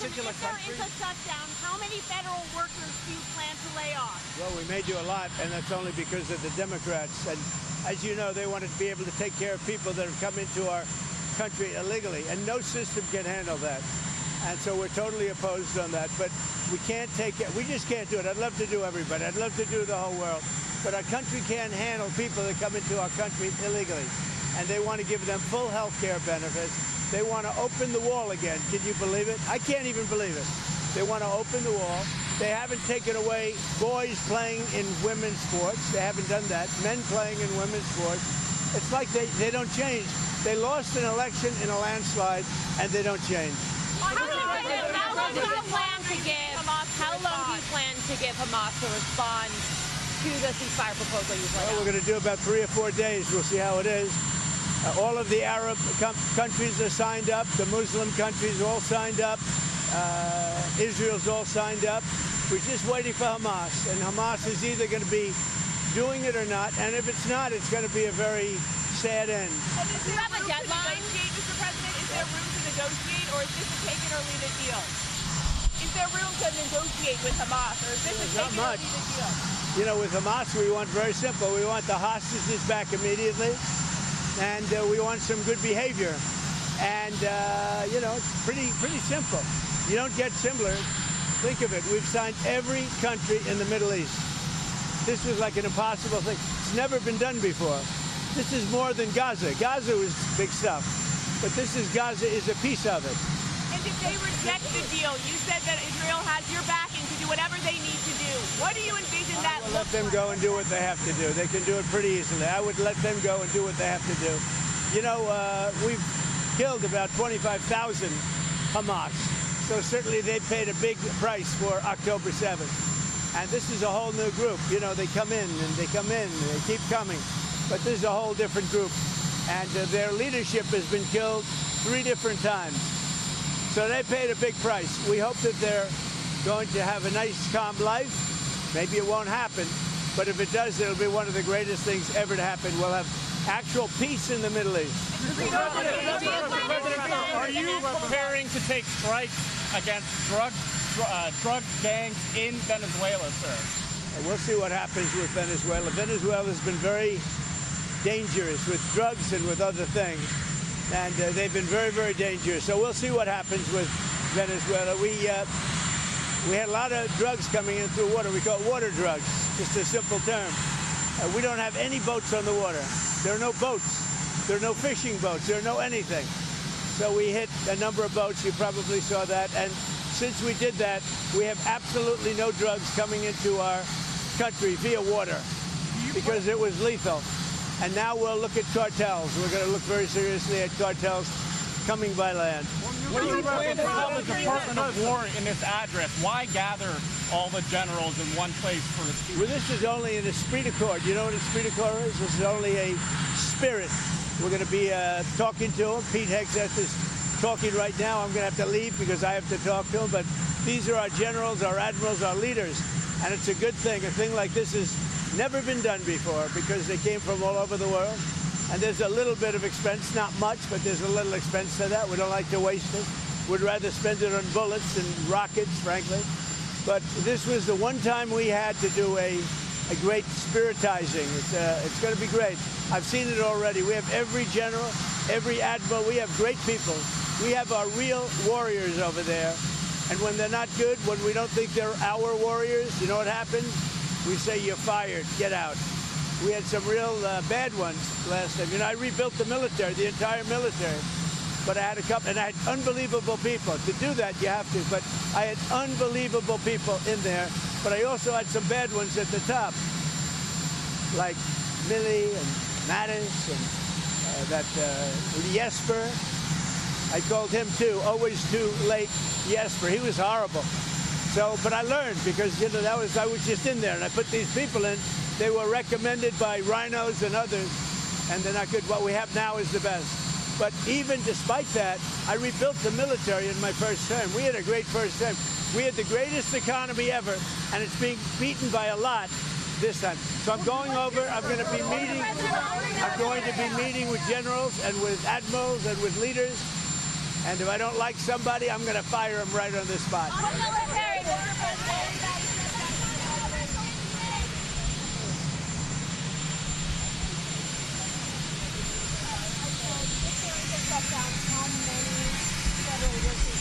It's a shutdown. How many federal workers do you plan to lay off? Well, we may do a lot, and that's only because of the Democrats. And as you know, they want to be able to take care of people that have come into our country illegally, and no system can handle that. And so we're totally opposed on that. But we can't take it. We just can't do it. I'd love to do everybody. I'd love to do the whole world. But our country can't handle people that come into our country illegally. And they want to give them full health care benefits. They want to open the wall again. Can you believe it? I can't even believe it. They want to open the wall. They haven't taken away boys playing in women's sports. They haven't done that. Men playing in women's sports. It's like they don't change. They lost an election in a landslide, and they don't change. How long do you plan to give Hamas? How long do you plan to give Hamas to respond to the ceasefire proposal you put out? Well, we're going to do about 3 or 4 days. We'll see how it is. All of the Arab countries are signed up. The Muslim countries are all signed up. Israel's all signed up. We're just waiting for Hamas. And Hamas is either going to be doing it or not. And if it's not, it's going to be a very sad end. Do you have a deadline? Mr. President, is there room to negotiate, or is this a take it or leave it deal? Is there room to negotiate with Hamas, or is this a take it or leave it deal? You know, with Hamas, we want very simple. We want the hostages back immediately. And we want some good behavior. And, you know, it's pretty simple. You don't get simpler. Think of it. We've signed every country in the Middle East. This was like an impossible thing. It's never been done before. This is more than Gaza. Gaza was big stuff. But Gaza is a piece of it. And if they reject the deal, you said that Israel has your backing to do whatever they need to do. What do you envision that Let them go and do what they have to do. They can do it pretty easily. I would let them go and do what they have to do. You know, we've killed about 25,000 Hamas. So certainly they paid a big price for October 7th. And this is a whole new group. You know, they come in and they come in, and they keep coming. But this is a whole different group. And their leadership has been killed 3 different times. So they paid a big price. We hope that they're going to have a nice, calm life. Maybe it won't happen. But if it does, it'll be one of the greatest things ever to happen. We'll have actual peace in the Middle East. Are you preparing to take strikes against drug gangs in Venezuela, sir? And we'll see what happens with Venezuela. Venezuela has been very dangerous with drugs and with other things. And they've been very, very dangerous. So we'll see what happens with Venezuela. We had a lot of drugs coming in through water. We call it water drugs, just a simple term. We don't have any boats on the water. There are no boats. There are no fishing boats. There are no anything. So we hit a number of boats. You probably saw that. And since we did that, we have absolutely no drugs coming into our country via water because it was lethal. And now we'll look at cartels. We're going to look very seriously at cartels coming by land. What do you plan to tell the Department of War in this address? Why gather all the generals in one place for a speech? Well, this is only an esprit de corps. You know what esprit de corps is? This is only a spirit. We're going to be talking to him. Pete Hegseth is talking right now. I'm going to have to leave because I have to talk to him. But these are our generals, our admirals, our leaders. And it's a good thing. A thing like this has never been done before because they came from all over the world. And there's a little bit of expense, not much, but there's a little expense to that. We don't like to waste it. We'd rather spend it on bullets and rockets, frankly. But this was the one time we had to do a great spiritizing. It's going to be great. I've seen it already. We have every general, every admiral. We have great people. We have our real warriors over there. And when they're not good, when we don't think they're our warriors, you know what happens? We say, you're fired, get out. We had some real bad ones last time. You know, I rebuilt the military, the entire military. But I had a couple, and I had unbelievable people. To do that, you have to. But I had unbelievable people in there. But I also had some bad ones at the top, like Milley and Mattis and that Jesper. I called him too, always too late Jesper. He was horrible. So, but I learned because, you know, I was just in there and I put these people in. They were recommended by rhinos and others, and they're not good. What we have now is the best. But even despite that, I rebuilt the military in my first term. We had a great first term. We had the greatest economy ever, and it's being beaten by a lot this time. So I'm going over. I'm going to be meeting. I'm going to be meeting with generals and with admirals and with leaders. And if I don't like somebody, I'm going to fire them right on the spot. Shutdown, how many federal workers